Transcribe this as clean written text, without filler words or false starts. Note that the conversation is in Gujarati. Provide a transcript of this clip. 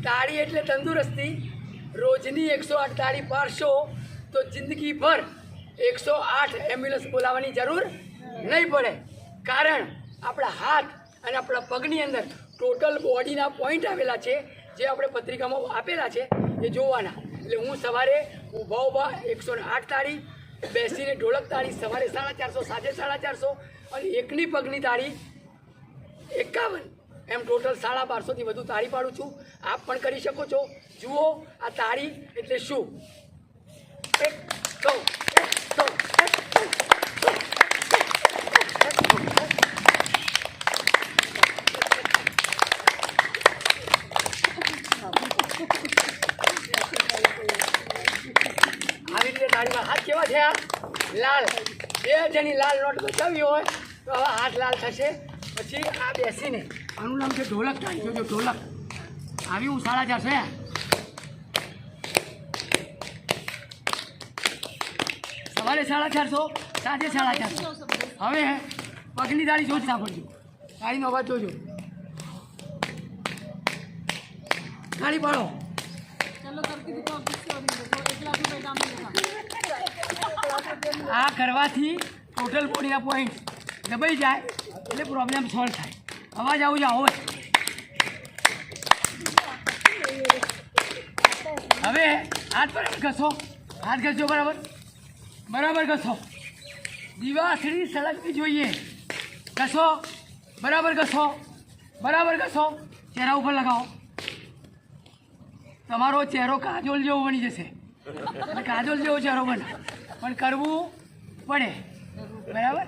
તાળી એટલે તંદુરસ્તી. રોજની 108 તાળી પાડશો તો જિંદગીભર 108 એમ્બ્યુલન્સ બોલાવવાની જરૂર નહીં પડે. કારણ આપણા હાથ અને આપણા પગની અંદર ટોટલ બોડીના પોઈન્ટ આવેલા છે, જે આપણે પત્રિકામાં આપેલા છે એ જોવાના. એટલે હું સવારે ઊભા 108 તાળી, બેસીને ઢોલક તાળી સવારે 450, સાંજે 450 અને એકની પગની તાળી 51, એમ ટોટલ 1250થી વધુ તાળી પાડું છું. આપ પણ કરી શકો છો. જુઓ આ તાળી એટલે શું. એક તો આવી રીતે તાળીમાં હાથ કેવા થયા? લાલ. બે જણી લાલ નોટ બતાવી હોય તો હવે હાથ લાલ થશે. પછી આ બેસીને આનું નામ છે ઢોલક તાળી. જોજો ઢોલક આવી હું 450. સવારે 450, સાંજે 450. હવે પગની તાળી જોજ સાંભળજો. તાળીનો અવાજ જોજો. તાળી પાડો. આ કરવાથી ટોટલ બોડીના પોઈન્ટ દબાઈ જાય એટલે પ્રોબ્લેમ સોલ્વ થાય. અવાજ આવું જાઓ. હવે હાથ બરાબર ઘસો. હાથ ઘસજો બરાબર ઘસો. દિવાસળી સળગવી જોઈએ. ઘસો બરાબર ઘસો. ચહેરા ઉપર લગાવો. તમારો ચહેરો કાજોલ જેવો બની જશે. કાજોલ જેવો ચહેરો બને, પણ કરવું પડે. બરાબર.